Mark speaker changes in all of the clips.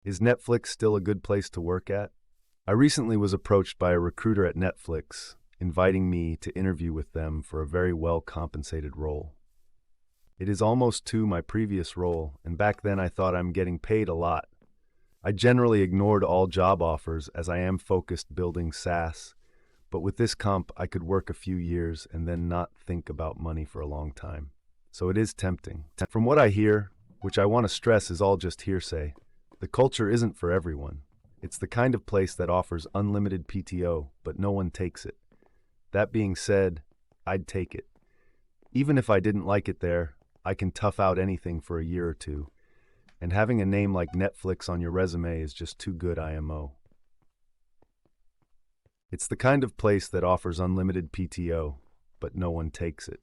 Speaker 1: Is Netflix still a good place to work at? I recently was approached by a recruiter at Netflix, inviting me to interview with them for a very well-compensated role. It is almost to my previous role, and back then I thought I'm getting paid a lot. I generally ignored all job offers as I am focused building SaaS, but with this comp I could work a few years and then not think about money for a long time. So it is tempting. From what I hear, which I want to stress is all just hearsay, the culture isn't for everyone. It's the kind of place that offers unlimited PTO, but no one takes it. That being said, I'd take it. Even if I didn't like it there, I can tough out anything for a year or two. And having a name like Netflix on your resume is just too good IMO. It's the kind of place that offers unlimited PTO, but no one takes it.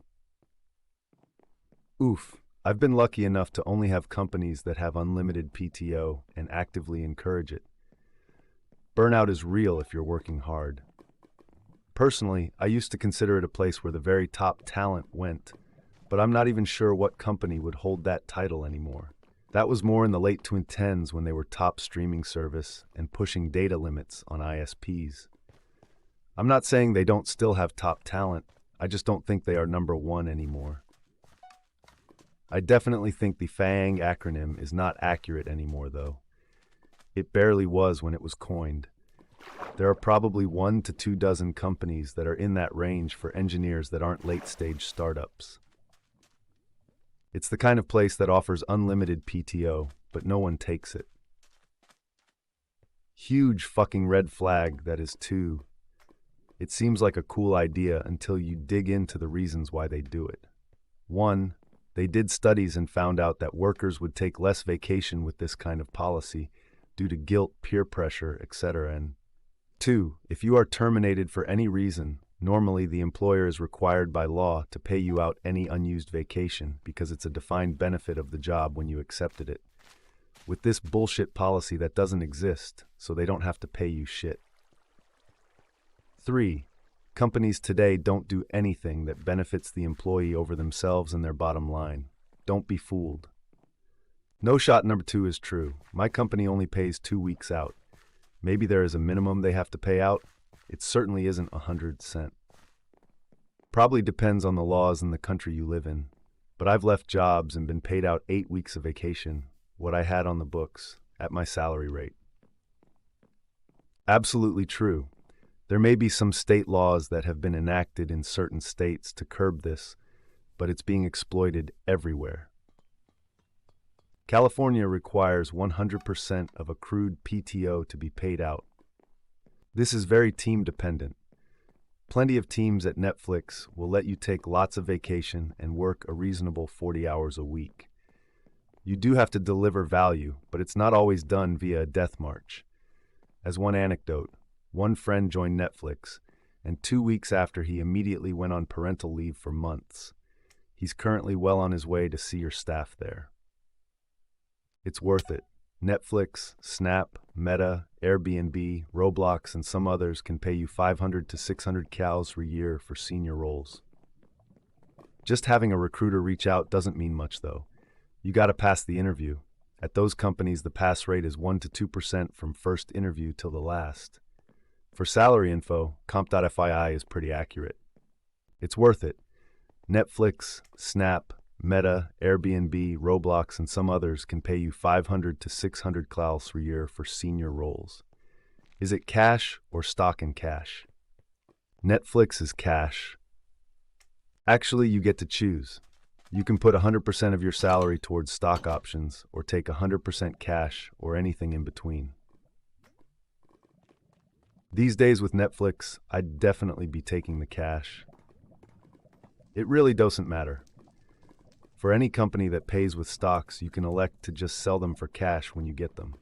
Speaker 1: Oof. I've been lucky enough to only have companies that have unlimited PTO and actively encourage it. Burnout is real if you're working hard. Personally, I used to consider it a place where the very top talent went, but I'm not even sure what company would hold that title anymore. That was more in the late 2010s when they were top streaming service and pushing data limits on ISPs. I'm not saying they don't still have top talent, I just don't think they are number one anymore. I definitely think the FAANG acronym is not accurate anymore, though. It barely was when it was coined. There are probably 1 to 2 dozen companies that are in that range for engineers that aren't late-stage startups. It's the kind of place that offers unlimited PTO, but no one takes it. Huge fucking red flag, that is too. It seems like a cool idea until you dig into the reasons why they do it. 1. They did studies and found out that workers would take less vacation with this kind of policy due to guilt, peer pressure, etc. And 2. If you are terminated for any reason, normally the employer is required by law to pay you out any unused vacation because it's a defined benefit of the job when you accepted it. With this bullshit policy that doesn't exist, so they don't have to pay you shit. 3. Companies today don't do anything that benefits the employee over themselves and their bottom line. Don't be fooled. No shot number 2 is true. My company only pays 2 weeks out. Maybe there is a minimum they have to pay out. It certainly isn't 100%. Probably depends on the laws in the country you live in. But I've left jobs and been paid out 8 weeks of vacation, what I had on the books, at my salary rate. Absolutely true. There may be some state laws that have been enacted in certain states to curb this, but it's being exploited everywhere. California requires 100% of accrued PTO to be paid out. This is very team dependent. Plenty of teams at Netflix will let you take lots of vacation and work a reasonable 40 hours a week. You do have to deliver value, but it's not always done via a death march. As one anecdote, one friend joined Netflix, and 2 weeks after he immediately went on parental leave for months. He's currently well on his way to see your staff there. It's worth it. Netflix, Snap, Meta, Airbnb, Roblox, and some others can pay you 500 to 600 CALs per year for senior roles. Just having a recruiter reach out doesn't mean much, though. You gotta pass the interview. At those companies, the pass rate is 1 to 2% from first interview till the last. For salary info, comp.fyi is pretty accurate. It's worth it. Netflix, Snap, Meta, Airbnb, Roblox, and some others can pay you 500 to 600 CALs per year for senior roles. Is it cash or stock and cash? Netflix is cash. Actually, you get to choose. You can put 100% of your salary towards stock options or take 100% cash or anything in between. These days with Netflix, I'd definitely be taking the cash. It really doesn't matter. For any company that pays with stocks, you can elect to just sell them for cash when you get them.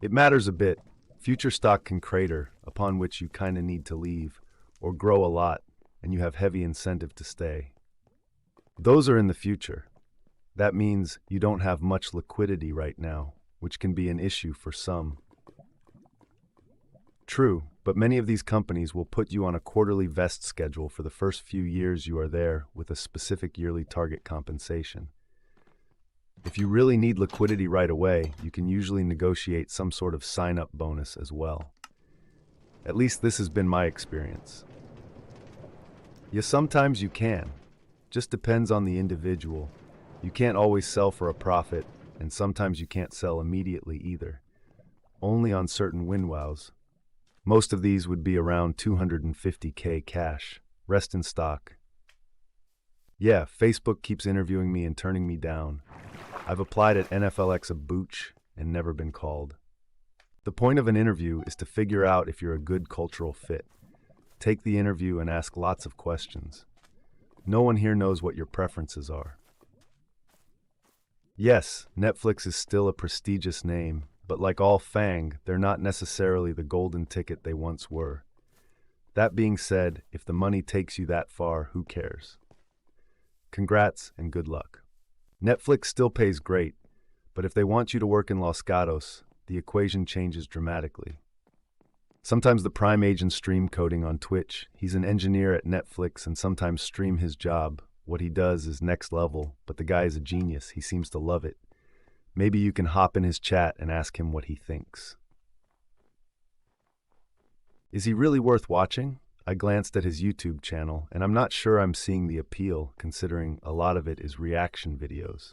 Speaker 1: It matters a bit. Future stock can crater, upon which you kinda need to leave, or grow a lot, and you have heavy incentive to stay. Those are in the future. That means you don't have much liquidity right now, which can be an issue for some. True, but many of these companies will put you on a quarterly vest schedule for the first few years you are there with a specific yearly target compensation. If you really need liquidity right away, you can usually negotiate some sort of sign-up bonus as well. At least this has been my experience. Yes, sometimes you can. Just depends on the individual. You can't always sell for a profit, and sometimes you can't sell immediately either. Only on certain WinWows. Most of these would be around 250K cash. Rest in stock. Yeah, Facebook keeps interviewing me and turning me down. I've applied at NFLX a booch and never been called. The point of an interview is to figure out if you're a good cultural fit. Take the interview and ask lots of questions. No one here knows what your preferences are. Yes, Netflix is still a prestigious name, but like all FANG, they're not necessarily the golden ticket they once were. That being said, if the money takes you that far, who cares? Congrats and good luck. Netflix still pays great, but if they want you to work in Los Gatos, the equation changes dramatically. Sometimes the Prime agent stream coding on Twitch. He's an engineer at Netflix and sometimes stream his job. What he does is next level, but the guy is a genius. He seems to love it. Maybe you can hop in his chat and ask him what he thinks. Is he really worth watching? I glanced at his YouTube channel, and I'm not sure I'm seeing the appeal, considering a lot of it is reaction videos.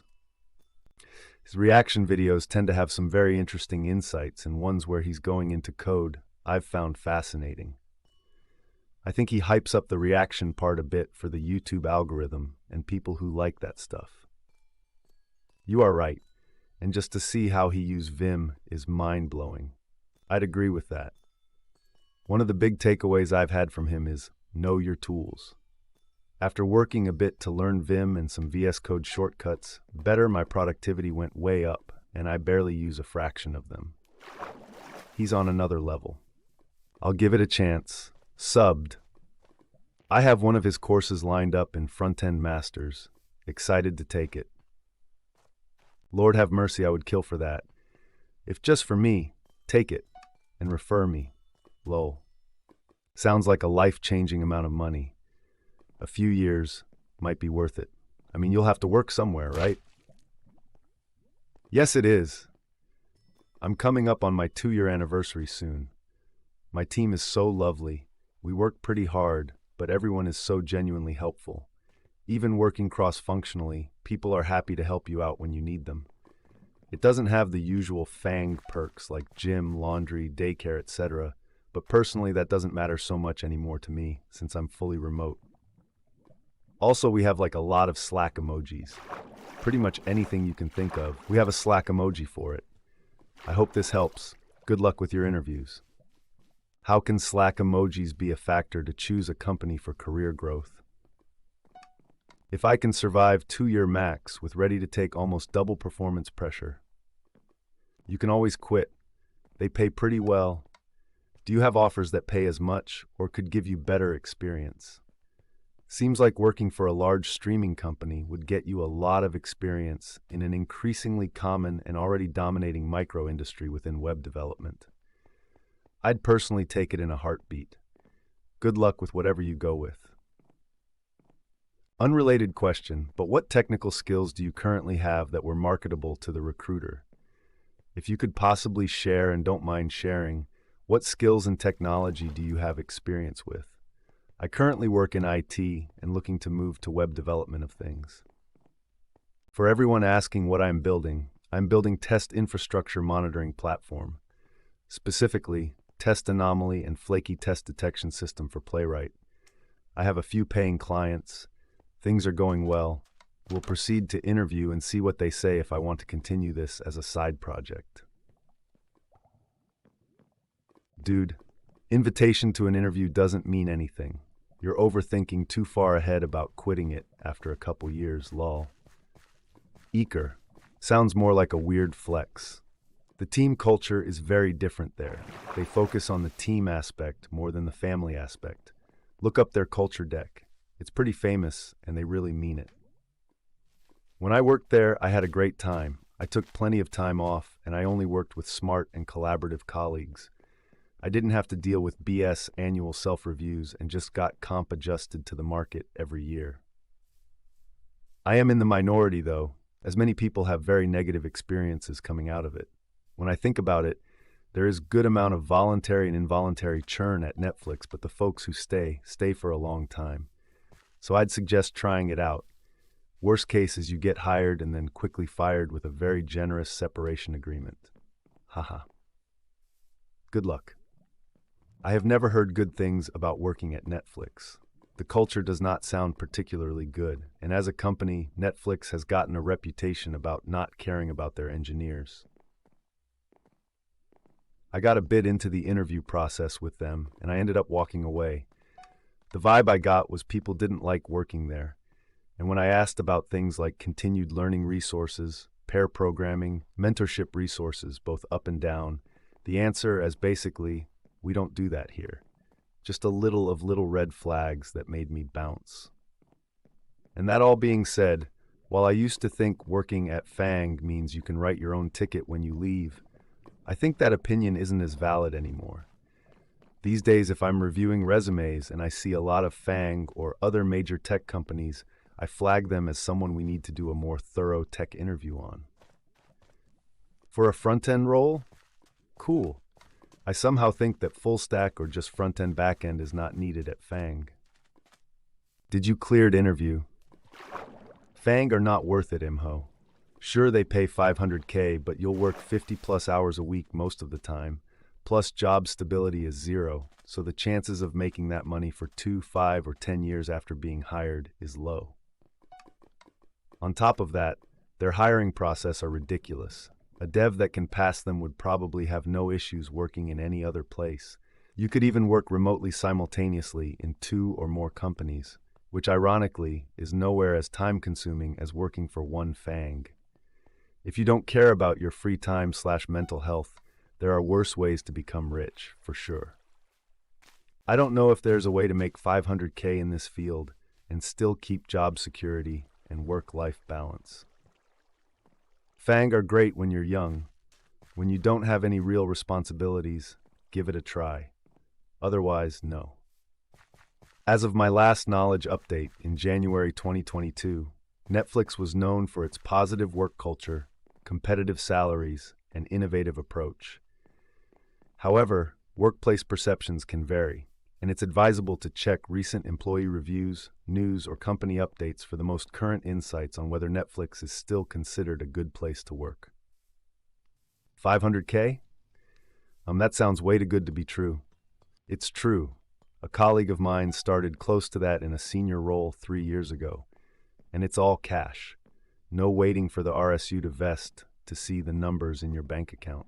Speaker 1: His reaction videos tend to have some very interesting insights, and ones where he's going into code I've found fascinating. I think he hypes up the reaction part a bit for the YouTube algorithm and people who like that stuff. You are right, and just to see how he used Vim is mind-blowing. I'd agree with that. One of the big takeaways I've had from him is know your tools. After working a bit to learn Vim and some VS Code shortcuts, my productivity went way up, and I barely use a fraction of them. He's on another level. I'll give it a chance. Subbed. I have one of his courses lined up in Front-End Masters. Excited to take it. Lord have mercy, I would kill for that. If just for me, take it and refer me. Lol. Sounds like a life-changing amount of money. A few years might be worth it. I mean, you'll have to work somewhere, right? Yes, it is. I'm coming up on my 2-year anniversary soon. My team is so lovely. We work pretty hard, but everyone is so genuinely helpful. Even working cross-functionally, people are happy to help you out when you need them. It doesn't have the usual FANG perks like gym, laundry, daycare, etc., but personally that doesn't matter so much anymore to me since I'm fully remote. Also, we have like a lot of Slack emojis. Pretty much anything you can think of, we have a Slack emoji for it. I hope this helps. Good luck with your interviews. How can Slack emojis be a factor to choose a company for career growth? If I can survive 2-year max with ready to take almost double performance pressure. You can always quit. They pay pretty well. Do you have offers that pay as much or could give you better experience? Seems like working for a large streaming company would get you a lot of experience in an increasingly common and already dominating micro industry within web development. I'd personally take it in a heartbeat. Good luck with whatever you go with. Unrelated question, but what technical skills do you currently have that were marketable to the recruiter? If you could possibly share and don't mind sharing, what skills and technology do you have experience with? I currently work in IT and looking to move to web development of things. For everyone asking what I'm building test infrastructure monitoring platform. Specifically, test anomaly and flaky test detection system for Playwright. I have a few paying clients. Things are going well. We'll proceed to interview and see what they say if I want to continue this as a side project. Dude, invitation to an interview doesn't mean anything. You're overthinking too far ahead about quitting it after a couple years, lol. Eaker. Sounds more like a weird flex. The team culture is very different there. They focus on the team aspect more than the family aspect. Look up their culture deck. It's pretty famous, and they really mean it. When I worked there, I had a great time. I took plenty of time off, and I only worked with smart and collaborative colleagues. I didn't have to deal with BS annual self-reviews and just got comp adjusted to the market every year. I am in the minority, though. as many people have very negative experiences coming out of it. When I think about it, there is good amount of voluntary and involuntary churn at Netflix, but the folks who stay for a long time. So I'd suggest trying it out. Worst case is you get hired and then quickly fired with a very generous separation agreement. Haha. Good luck. I have never heard good things about working at Netflix. The culture does not sound particularly good, and as a company, Netflix has gotten a reputation about not caring about their engineers. I got a bit into the interview process with them, and I ended up walking away. The vibe I got was people didn't like working there, and when I asked about things like continued learning resources, pair programming, mentorship resources, both up and down, the answer as basically, we don't do that here. Just a little red flags that made me bounce. And that all being said, while I used to think working at FANG means you can write your own ticket when you leave, I think that opinion isn't as valid anymore. These days, if I'm reviewing resumes and I see a lot of FANG or other major tech companies, I flag them as someone we need to do a more thorough tech interview on. For a front-end role? Cool. I somehow think that full stack or just front-end back-end is not needed at FANG. Did you cleared interview? FANG are not worth it, Imho. Sure, they pay $500K, but you'll work 50 plus hours a week most of the time. Plus, job stability is zero, so the chances of making that money for 2, 5, or 10 years after being hired is low. On top of that, their hiring process are ridiculous. A dev that can pass them would probably have no issues working in any other place. You could even work remotely simultaneously in 2 or more companies, which ironically is nowhere as time-consuming as working for one FANG. If you don't care about your free time/mental health, there are worse ways to become rich, for sure. I don't know if there's a way to make $500K in this field and still keep job security and work-life balance. FANG are great when you're young. When you don't have any real responsibilities, give it a try. Otherwise, no. As of my last knowledge update in January 2022, Netflix was known for its positive work culture, competitive salaries, and innovative approach. However, workplace perceptions can vary, and it's advisable to check recent employee reviews, news, or company updates for the most current insights on whether Netflix is still considered a good place to work. $500K? That sounds way too good to be true. It's true. A colleague of mine started close to that in a senior role 3 years ago, and it's all cash. No waiting for the RSU to vest to see the numbers in your bank account.